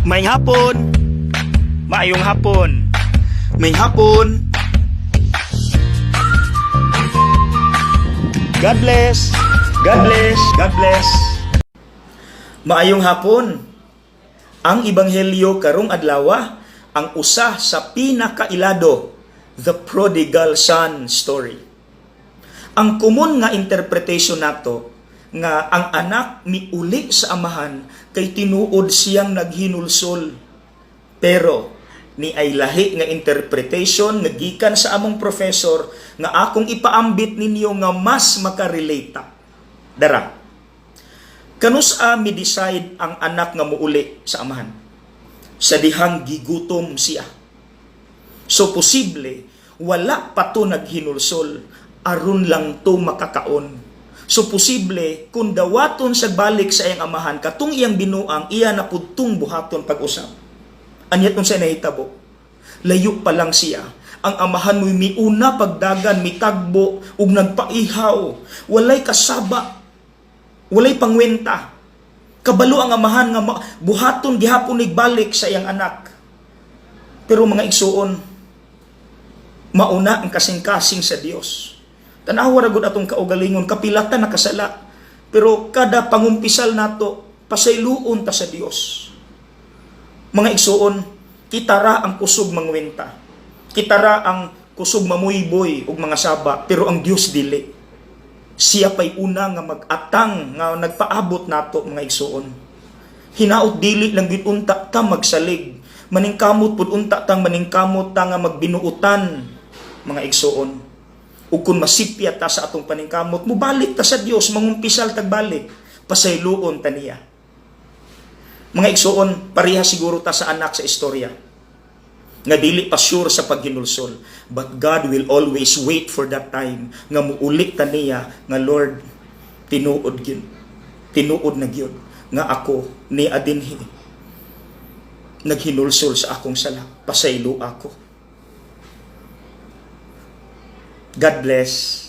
Maayong hapon. Maayong hapon. May hapon. God bless. God bless. God bless. Maayong hapon. Ang Ebanghelyo karong adlaw ang usa sa pinakailado, the prodigal son story. Ang common nga interpretation nato nga ang anak miuli sa amahan kay tinuod siyang naghinulsol. Pero ni ay lahi nga interpretation nga gikan sa among professor nga akong ipaambit ninyo nga mas makarelate ta. Dara. Kanus-a mi-decide ang anak nga muuli sa amahan? Sa dihang gigutom siya. So posible wala pa to naghinulsol aron lang to makakaon. So posible kung dawaton sa balik sa iyang amahan katong iyang binuang iya na pudtong buhaton pag-usap. Anyat unsay nahitabo? Layo pa lang siya. Ang amahan mo'y miuna pagdagan, mitagbo ug nagpaihaw. Walay kasaba. Walay pangwenta. Kabalo ang amahan nga buhaton gihapon igbalik sa iyang anak. Pero mga igsuon, mauna ang kasing-kasing sa Dios. Tanawa ra gud atong kaugalingon, kapilata nakasala. Pero kada pangumpisal nato, pasayloon ta sa Dios. Mga igsuon, kitara ang kusog mangwenta. Kitara ang kusog mamuyboy ug mga saba, pero ang Dios dili. Siya pa'y una nga mag-atang nga nagpaabot nato mga igsuon. Hinaot dili lang gid unta ta magsalig. Maningkamot pud unta tang maningkamot ta nga magbinuutan mga igsuon. Ug kung masipya ta sa atong paningkamot, mubalik ta sa Dios, mangumpisal tagbalik, pasayloon ta niya. Mga igsuon, pareha siguro ta sa anak sa istorya. Nga dili pa sure sa paghinulsol. But God will always wait for that time nga muulik ta niya nga Lord, tinuod na gyud nga ako ni adinhi naghinulsol sa akong sala, pasaylo ako. God bless.